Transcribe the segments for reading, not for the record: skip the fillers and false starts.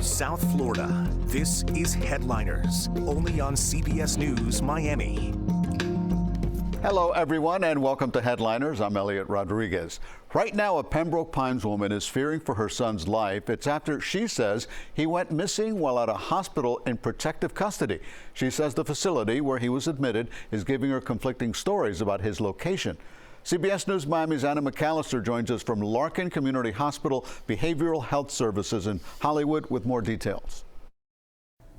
South Florida, this is Headliners, only on CBS News Miami. Hello, everyone, and welcome to Headliners. I'm Elliot Rodriguez. Right now, a Pembroke Pines woman is fearing for her son's life. It's after she says he went missing while at a hospital in protective custody. She says the facility where he was admitted is giving her conflicting stories about his location. CBS News Miami's Anna McAllister joins us from Larkin Community Hospital Behavioral Health Services in Hollywood with more details.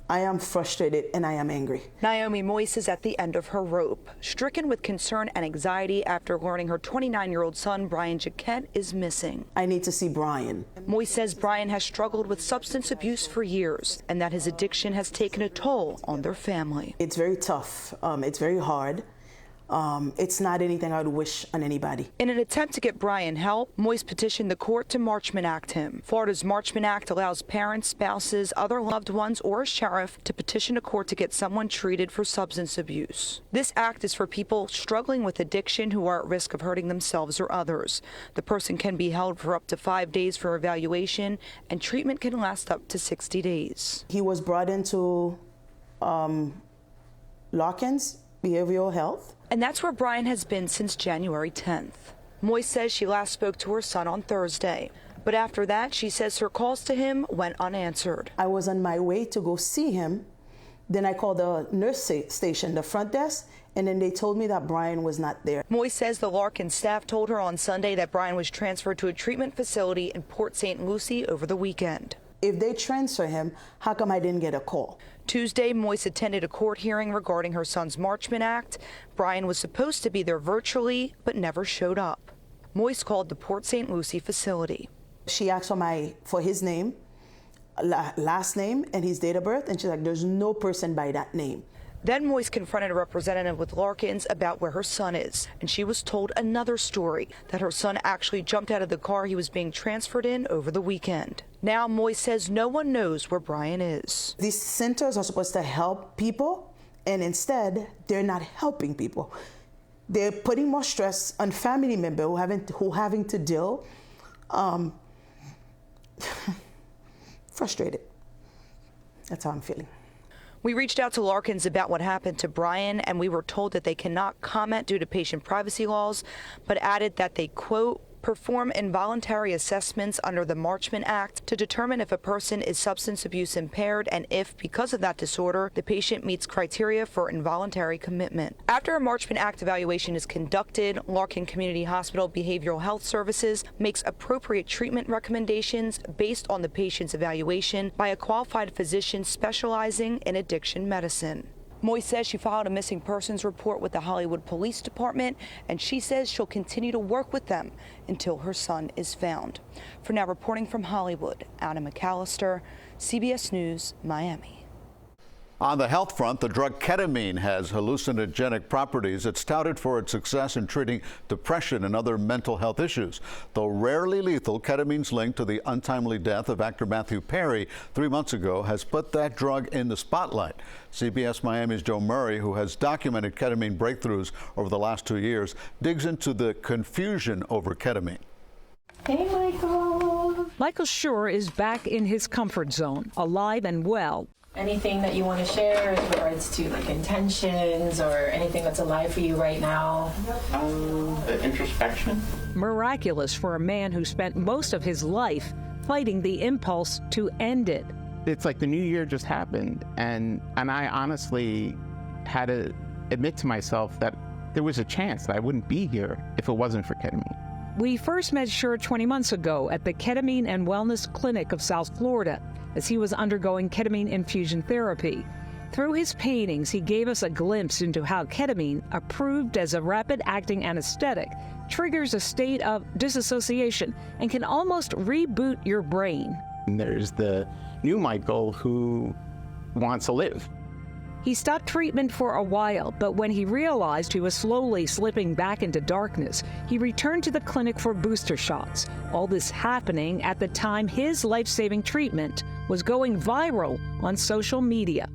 I am frustrated and I am angry. Naomi Moise is at the end of her rope, stricken with concern and anxiety after learning her 29-year-old son, Brian Jaquette, is missing. I need to see Brian. Moise says Brian has struggled with substance abuse for years and that his addiction has taken a toll on their family. It's very tough. It's very hard. It's not anything I would wish on anybody. In an attempt to get Brian help, Moise petitioned the court to Marchman Act him. Florida's Marchman Act allows parents, spouses, other loved ones, or a sheriff to petition a court to get someone treated for substance abuse. This act is for people struggling with addiction who are at risk of hurting themselves or others. The person can be held for up to 5 days for evaluation, and treatment can last up to 60 days. He was brought into Larkin's Behavioral Health. And that's where Brian has been since January 10th. Moise says she last spoke to her son on Thursday. But after that, she says her calls to him went unanswered. I was on my way to go see him. Then I called the nurse station, the front desk, and then they told me that Brian was not there. Moise says the Larkin staff told her on Sunday that Brian was transferred to a treatment facility in Port St. Lucie over the weekend. If they transfer him, how come I didn't get a call? Tuesday, Moise attended a court hearing regarding her son's Marchman Act. Brian was supposed to be there virtually, but never showed up. Moise called the Port St. Lucie facility. She asked for his name, last name, and his date of birth, and she's like, there's no person by that name. Then Moise confronted a representative with Larkin's about where her son is, and she was told another story, that her son actually jumped out of the car he was being transferred in over the weekend. Now Moise says no one knows where Brian is. These centers are supposed to help people, and instead they're not helping people. They're putting more stress on family members who having to deal. Frustrated. That's how I'm feeling. We reached out to Larkin's about what happened to Brian, and we were told that they cannot comment due to patient privacy laws, but added that they, quote, perform involuntary assessments under the Marchman Act to determine if a person is substance abuse impaired and if, because of that disorder, the patient meets criteria for involuntary commitment. After a Marchman Act evaluation is conducted, Larkin Community Hospital Behavioral Health Services makes appropriate treatment recommendations based on the patient's evaluation by a qualified physician specializing in addiction medicine. Moise says she filed a missing persons report with the Hollywood Police Department, and she says she'll continue to work with them until her son is found. For now, reporting from Hollywood, Anna McAllister, CBS News, Miami. On the health front, the drug ketamine has hallucinogenic properties. It's touted for its success in treating depression and other mental health issues. Though rarely lethal, ketamine's link to the untimely death of actor Matthew Perry 3 months ago has put that drug in the spotlight. CBS Miami's Joe Murray, who has documented ketamine breakthroughs over the last 2 years, digs into the confusion over ketamine. Hey, Michael. Michael Schur is back in his comfort zone, alive and well. Anything that you want to share in regards to like intentions or anything that's alive for you right now? Introspection. Miraculous for a man who spent most of his life fighting the impulse to end it. It's like the new year just happened, and I honestly had to admit to myself that there was a chance that I wouldn't be here if it wasn't for ketamine. We first met Schur 20 months ago at the Ketamine and Wellness Clinic of South Florida as he was undergoing ketamine infusion therapy. Through his paintings, he gave us a glimpse into how ketamine, approved as a rapid-acting anesthetic, triggers a state of disassociation and can almost reboot your brain. And there's the new Michael who wants to live. He stopped treatment for a while, but when he realized he was slowly slipping back into darkness, he returned to the clinic for booster shots. All this happening at the time his life-saving treatment was going viral on social media.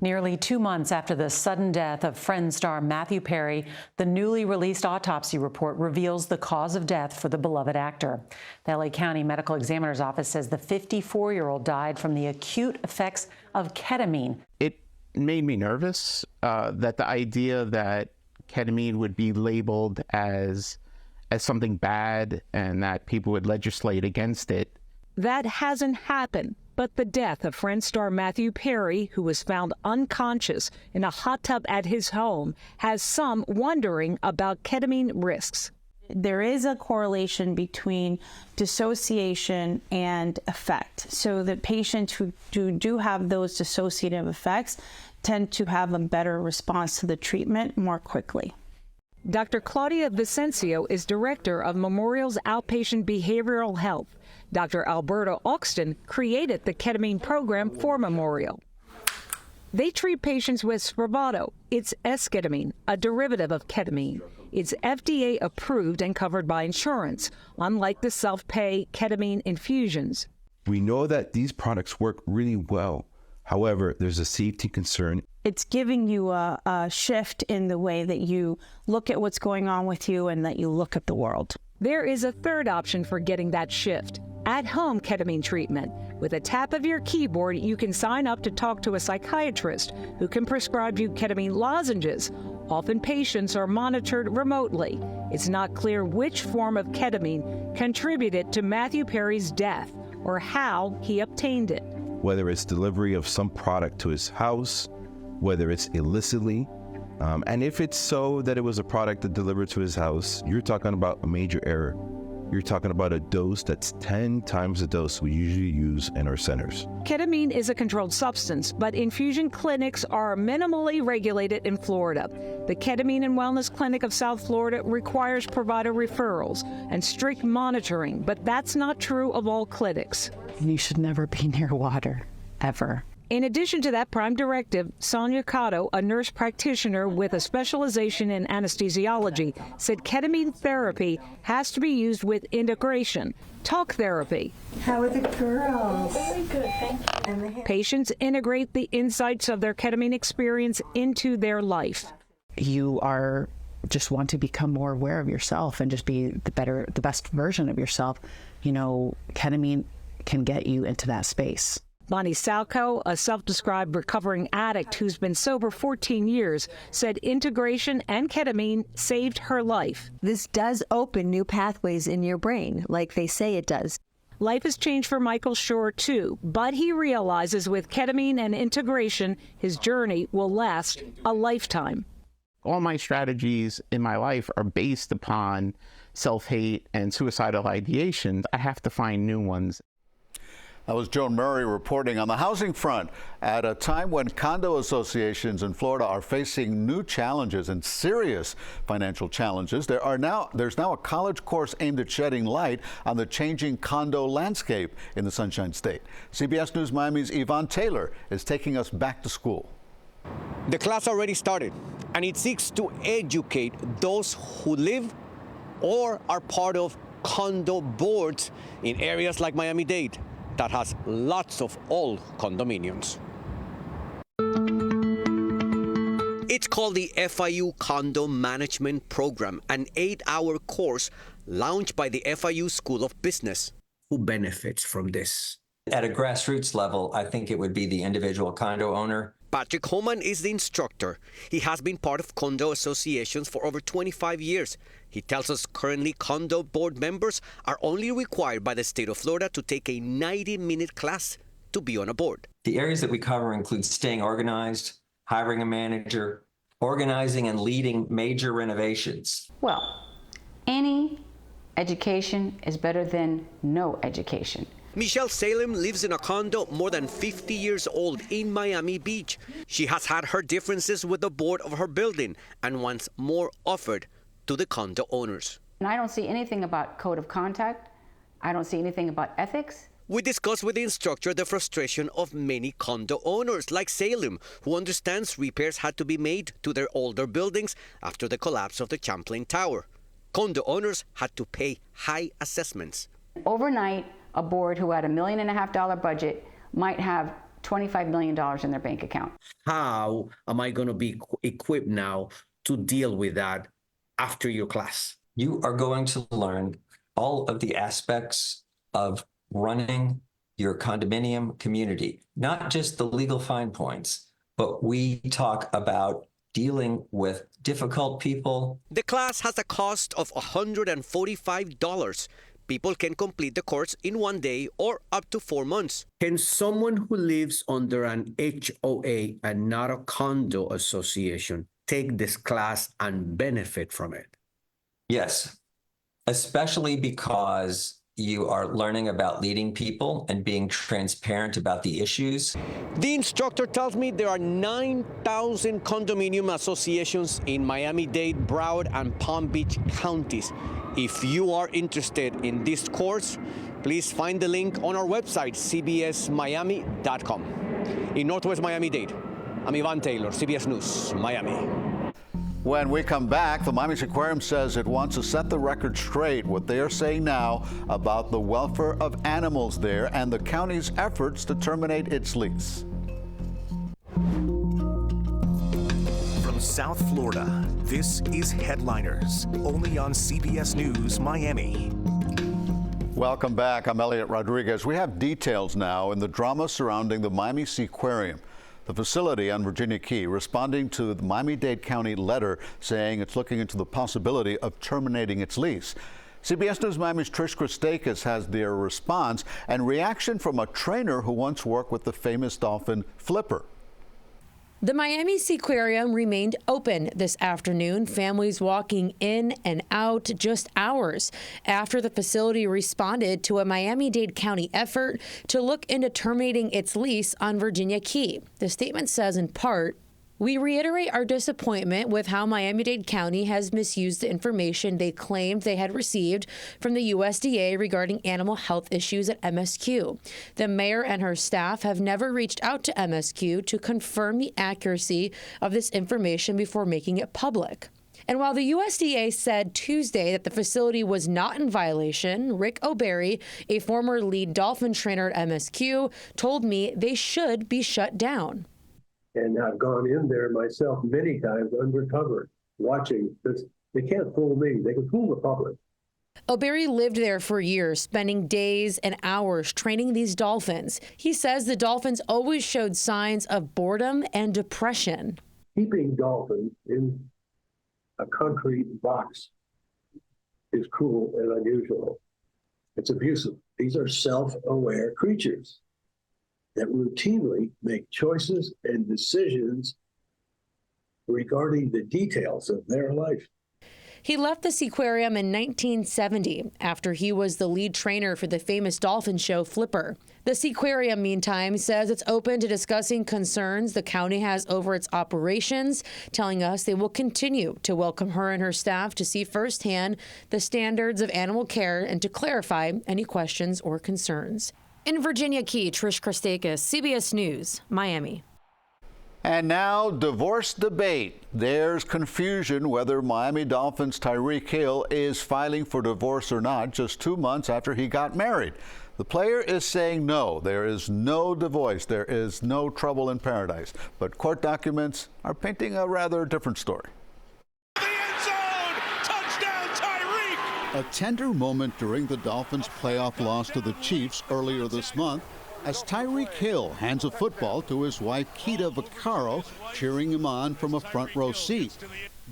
Nearly 2 months after the sudden death of Friends star Matthew Perry, the newly released autopsy report reveals the cause of death for the beloved actor. The LA County Medical Examiner's Office says the 54-year-old died from the acute effects of ketamine. It made me nervous that the idea that ketamine would be labeled as something bad and that people would legislate against it. That hasn't happened. But the death of Friends star Matthew Perry, who was found unconscious in a hot tub at his home, has some wondering about ketamine risks. There is a correlation between dissociation and effect. So the patients who do have those dissociative effects tend to have a better response to the treatment more quickly. Dr. Claudia Vicencio is director of Memorial's Outpatient Behavioral Health. Dr. Alberto Oxton created the ketamine program for Memorial. They treat patients with Spravato. It's esketamine, a derivative of ketamine. It's FDA approved and covered by insurance, unlike the self-pay ketamine infusions. We know that these products work really well. However, there's a safety concern. It's giving you a shift in the way that you look at what's going on with you and that you look at the world. There is a third option for getting that shift: at-home ketamine treatment. With a tap of your keyboard, you can sign up to talk to a psychiatrist who can prescribe you ketamine lozenges. Often patients are monitored remotely. It's not clear which form of ketamine contributed to Matthew Perry's death or how he obtained it. Whether it's delivery of some product to his house, whether it's illicitly, and if it's so that it was a product that delivered to his house, you're talking about a major error. You're talking about a dose that's 10 times the dose we usually use in our centers. Ketamine is a controlled substance, but infusion clinics are minimally regulated in Florida. The Ketamine and Wellness Clinic of South Florida requires provider referrals and strict monitoring, but that's not true of all clinics. You should never be near water, ever. In addition to that prime directive, Sonia Cotto, a nurse practitioner with a specialization in anesthesiology, said ketamine therapy has to be used with integration, talk therapy. How are the girls? Very good, thank you. Patients integrate the insights of their ketamine experience into their life. You are just want to become more aware of yourself and just be the best version of yourself. You know, ketamine can get you into that space. Bonnie Salco, a self-described recovering addict who's been sober 14 years, said integration and ketamine saved her life. This does open new pathways in your brain, like they say it does. Life has changed for Michael Shore, too, but he realizes with ketamine and integration, his journey will last a lifetime. All my strategies in my life are based upon self-hate and suicidal ideation. I have to find new ones. That was Joan Murray reporting on the housing front at a time when condo associations in Florida are facing new challenges and serious financial challenges. There's now a college course aimed at shedding light on the changing condo landscape in the Sunshine State. CBS News Miami's Yvonne Taylor is taking us back to school. The class already started, and it seeks to educate those who live or are part of condo boards in areas like Miami-Dade that has lots of old condominiums. It's called the FIU Condo Management Program, an 8-hour course launched by the FIU School of Business. Who benefits from this? At a grassroots level, I think it would be the individual condo owner. Patrick Homan is the instructor. He has been part of condo associations for over 25 years. He tells us currently condo board members are only required by the state of Florida to take a 90-minute class to be on a board. The areas that we cover include staying organized, hiring a manager, organizing and leading major renovations. Well, any education is better than no education. Michelle Salem lives in a condo more than 50 years old in Miami Beach. She has had her differences with the board of her building and wants more offered to the condo owners. And I don't see anything about code of conduct. I don't see anything about ethics. We discussed with the instructor the frustration of many condo owners like Salem, who understands repairs had to be made to their older buildings after the collapse of the Champlain Tower. Condo owners had to pay high assessments. Overnight, a board who had $1.5 million budget might have $25 million in their bank account. How am I going to be equipped now to deal with that after your class? You are going to learn all of the aspects of running your condominium community, not just the legal fine points, but we talk about dealing with difficult people. The class has a cost of $145. People can complete the course in 1 day or up to 4 months. Can someone who lives under an HOA and not a condo association take this class and benefit from it? Yes, especially because you are learning about leading people and being transparent about the issues. The instructor tells me there are 9,000 condominium associations in Miami-Dade, Broward, and Palm Beach counties. If you are interested in this course, please find the link on our website, cbsmiami.com. In Northwest Miami-Dade, I'm Ivan Taylor, CBS News, Miami. When we come back, the Miami Seaquarium says it wants to set the record straight, what they are saying now about the welfare of animals there and the county's efforts to terminate its lease. From South Florida, this is Headliners, only on CBS News Miami. Welcome back. I'm Elliot Rodriguez. We have details now in the drama surrounding the Miami Seaquarium. The facility on Virginia Key responding to the Miami-Dade County letter saying it's looking into the possibility of terminating its lease. CBS News Miami's Trish Christakis has their response and reaction from a trainer who once worked with the famous dolphin Flipper. The Miami Seaquarium remained open this afternoon, families walking in and out just hours after the facility responded to a Miami-Dade County effort to look into terminating its lease on Virginia Key. The statement says in part, "We reiterate our disappointment with how Miami-Dade County has misused the information they claimed they had received from the USDA regarding animal health issues at MSQ. The mayor and her staff have never reached out to MSQ to confirm the accuracy of this information before making it public." And while the USDA said Tuesday that the facility was not in violation, Rick O'Berry, a former lead dolphin trainer at MSQ, told me they should be shut down. And I've gone in there myself many times undercover, watching this. They can't fool me. They can fool the public. O'Berry lived there for years, spending days and hours training these dolphins. He says the dolphins always showed signs of boredom and depression. Keeping dolphins in a concrete box is cruel and unusual. It's abusive. These are self-aware creatures that routinely make choices and decisions regarding the details of their life. He left the Seaquarium in 1970 after he was the lead trainer for the famous dolphin show Flipper. The Seaquarium, meantime, says it's open to discussing concerns the county has over its operations, telling us they will continue to welcome her and her staff to see firsthand the standards of animal care and to clarify any questions or concerns. In Virginia Key, Trish Christakis, CBS News, Miami. And now, divorce debate. There's confusion whether Miami Dolphins' Tyreek Hill is filing for divorce or not just 2 months after he got married. The player is saying no, there is no divorce, there is no trouble in paradise. But court documents are painting a rather different story. A tender moment during the Dolphins' playoff loss to the Chiefs earlier this month as Tyreek Hill hands a football to his wife, Keita Vaccaro, cheering him on from a front row seat.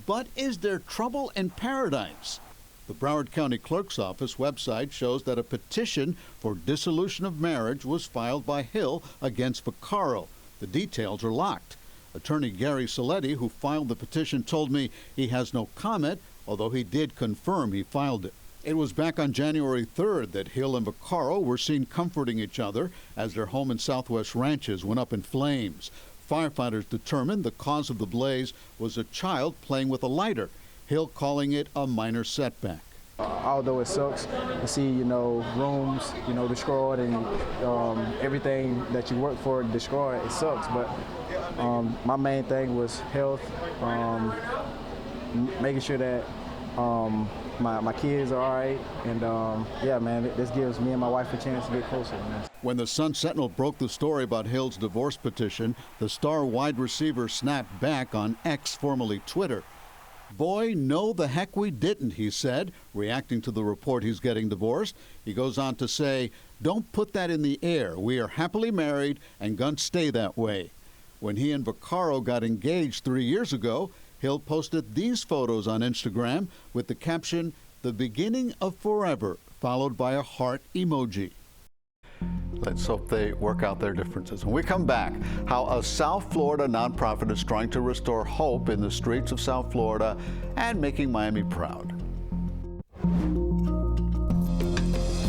But is there trouble in paradise? The Broward County Clerk's Office website shows that a petition for dissolution of marriage was filed by Hill against Vaccaro. The details are locked. Attorney Gary Saletti, who filed the petition, told me he has no comment, although he did confirm he filed it. It was back on January 3rd that Hill and Vaccaro were seen comforting each other as their home in Southwest Ranches went up in flames. Firefighters determined the cause of the blaze was a child playing with a lighter, Hill calling it a minor setback. Although it sucks to see, rooms, destroyed and everything that you work for destroyed, it sucks. But my main thing was health, making sure that My kids are all right, and yeah, man, this gives me and my wife a chance to get closer. Man. When the Sun-Sentinel broke the story about Hill's divorce petition, the star wide receiver snapped back on X, formerly Twitter. "Boy, no the heck we didn't," he said, reacting to the report he's getting divorced. He goes on to say, "Don't put that in the air. We are happily married and gonna stay that way." When he and Vaccaro got engaged 3 years ago, Hill posted these photos on Instagram with the caption, "The beginning of forever," followed by a heart emoji. Let's hope they work out their differences. When we come back, how a South Florida nonprofit is trying to restore hope in the streets of South Florida and making Miami proud.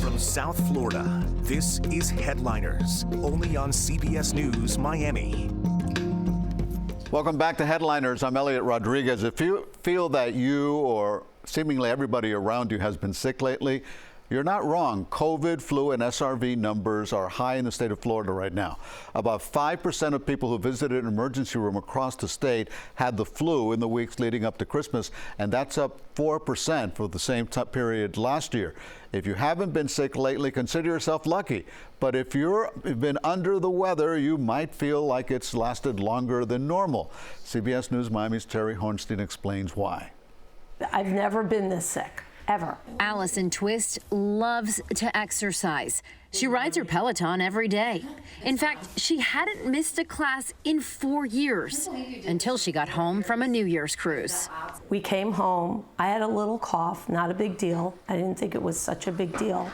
From South Florida, this is Headliners, only on CBS News Miami. Welcome back to Headliners. I'm Elliot Rodriguez. If you feel that you or seemingly everybody around you has been sick lately, you're not wrong. COVID, flu, and SRV numbers are high in the state of Florida right now. About 5% of people who visited an emergency room across the state had the flu in the weeks leading up to Christmas, and that's up 4% for the same period last year. If you haven't been sick lately, consider yourself lucky. But if you've been under the weather, you might feel like it's lasted longer than normal. CBS News Miami's Terry Hornstein explains why. I've never been this sick. Ever. Allison Twist loves to exercise. She rides her Peloton every day. In fact, she hadn't missed a class in 4 years until she got home from a New Year's cruise. We came home. I had a little cough, not a big deal. I didn't think it was such a big deal.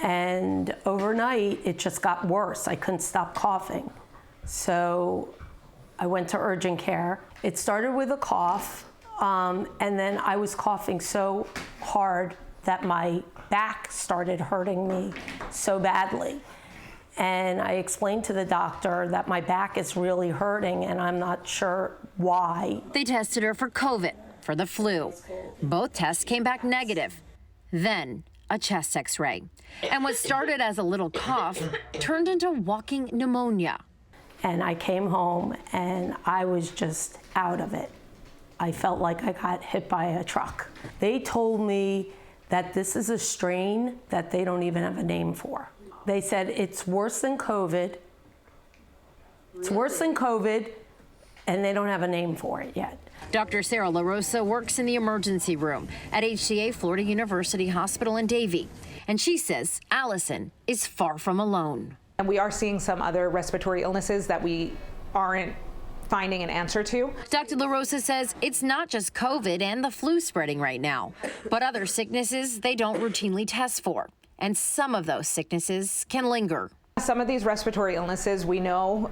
And overnight, it just got worse. I couldn't stop coughing. So I went to urgent care. It started with a cough. And then I was coughing so hard that my back started hurting me so badly. And I explained to the doctor that my back is really hurting and I'm not sure why. They tested her for COVID, for the flu. Both tests came back negative. Then a chest x-ray. And what started as a little cough turned into walking pneumonia. And I came home and I was just out of it. I felt like I got hit by a truck. They told me that this is a strain that they don't even have a name for. They said it's worse than COVID. It's worse than COVID, and they don't have a name for it yet. Dr. Sarah LaRosa works in the emergency room at HCA Florida University Hospital in Davie, and she says Allison is far from alone. And we are seeing some other respiratory illnesses that we aren't finding an answer to. Dr. LaRosa says it's not just COVID and the flu spreading right now, but other sicknesses they don't routinely test for. And some of those sicknesses can linger. Some of these respiratory illnesses, we know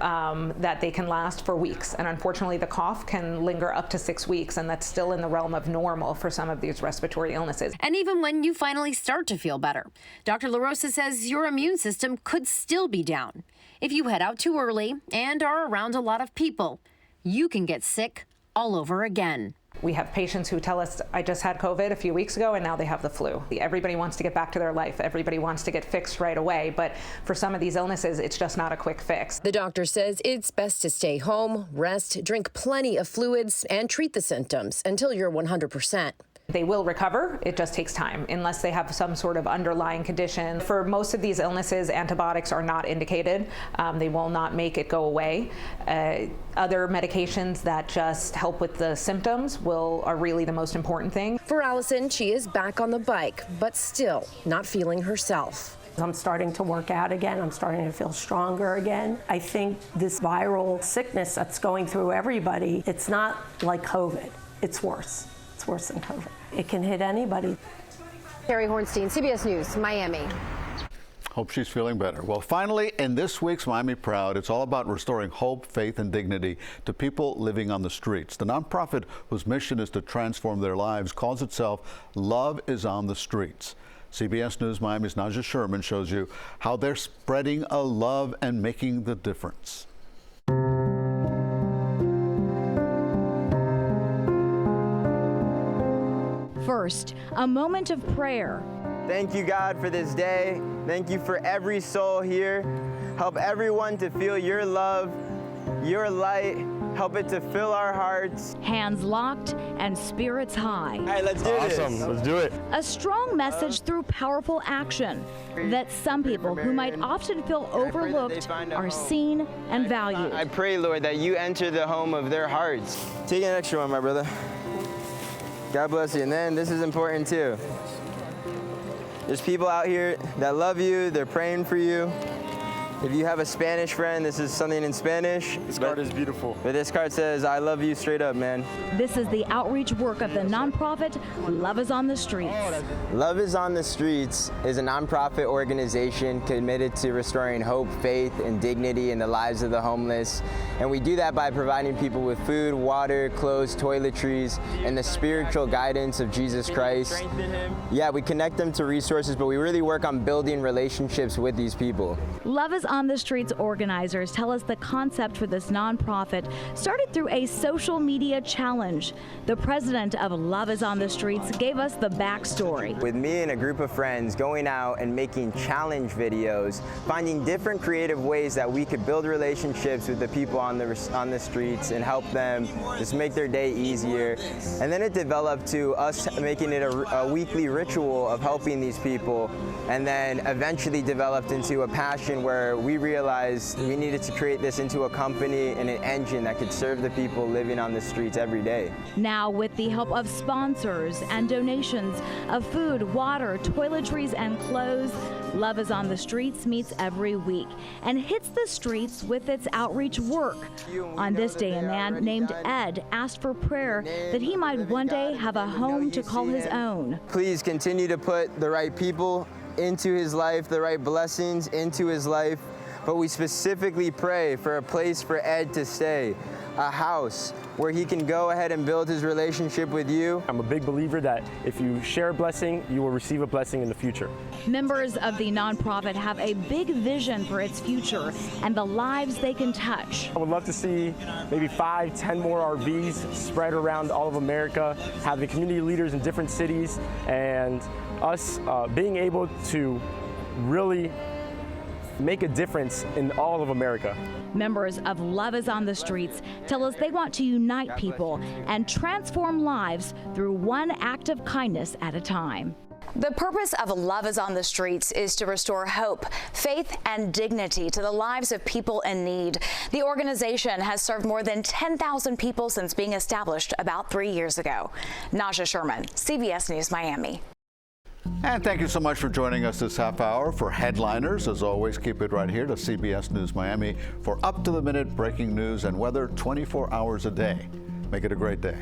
that they can last for weeks. And unfortunately, the cough can linger up to 6 weeks. And that's still in the realm of normal for some of these respiratory illnesses. And even when you finally start to feel better, Dr. LaRosa says your immune system could still be down. If you head out too early and are around a lot of people, you can get sick all over again. We have patients who tell us, I just had COVID a few weeks ago and now they have the flu. Everybody wants to get back to their life. Everybody wants to get fixed right away. But for some of these illnesses, it's just not a quick fix. The doctor says it's best to stay home, rest, drink plenty of fluids, and treat the symptoms until you're 100%. They will recover. It just takes time unless they have some sort of underlying condition. For most of these illnesses, antibiotics are not indicated. They will not make it go away. Other medications that just help with the symptoms are really the most important thing. For Allison, she is back on the bike, but still not feeling herself. I'm starting to work out again. I'm starting to feel stronger again. I think this viral sickness that's going through everybody, it's not like COVID. It's worse. It's worse than COVID. It can hit anybody. Terry Hornstein, CBS News, Miami. Hope she's feeling better. Well, finally, in this week's Miami Proud, it's all about restoring hope, faith, and dignity to people living on the streets. The nonprofit whose mission is to transform their lives calls itself Love is on the Streets. CBS News Miami's Naja Sherman shows you how they're spreading a love and making the difference. First, a moment of prayer. Thank you, God, for this day. Thank you for every soul here. Help everyone to feel your love, your light, help it to fill our hearts. Hands locked and spirits high. All right, let's do this. Awesome, let's do it. A strong message through powerful action that some people who might often feel overlooked are seen and valued. I pray, Lord, that you enter the home of their hearts. Take an extra one, my brother. God bless you. And then this is important too. There's people out here that love you, they're praying for you. If you have a Spanish friend, this is something in Spanish. This card is beautiful. But this card says, I love you straight up, man. This is the outreach work of the nonprofit Love is on the Streets. Love is on the Streets is a nonprofit organization committed to restoring hope, faith, and dignity in the lives of the homeless. And we do that by providing people with food, water, clothes, toiletries, and the spiritual guidance of Jesus Christ. Yeah, we connect them to resources, but we really work on building relationships with these people. Love is on the Streets organizers tell us the concept for this nonprofit started through a social media challenge. The president of Love is on the Streets gave us the backstory. With me and a group of friends going out and making challenge videos, finding different creative ways that we could build relationships with the people on the streets and help them just make their day easier. And then it developed to us making it a weekly ritual of helping these people, and then eventually developed into a passion where we realized we needed to create this into a company and an engine that could serve the people living on the streets every day. Now, with the help of sponsors and donations of food, water, toiletries, and clothes, Love is on the Streets meets every week and hits the streets with its outreach work. On this day, a man named Ed asked for prayer that he might one day have a home to call his own. Please continue to put the right people into his life, the right blessings into his life, but we specifically pray for a place for Ed to stay, a house where he can go ahead and build his relationship with you. I'm a big believer that if you share a blessing, you will receive a blessing in the future. Members of the nonprofit have a big vision for its future and the lives they can touch. I would love to see maybe 5, 10 more RVs spread around all of America, have the community leaders in different cities, and us being able to really make a difference in all of America. Members of Love is on the Streets tell us they want to unite people and transform lives through one act of kindness at a time. The purpose of Love is on the Streets is to restore hope, faith, and dignity to the lives of people in need. The organization has served more than 10,000 people since being established about 3 years ago. Naja Sherman, CBS News, Miami. And thank you so much for joining us this half hour for Headliners. As always, keep it right here to CBS News Miami for up-to-the-minute breaking news and weather 24 hours a day. Make it a great day.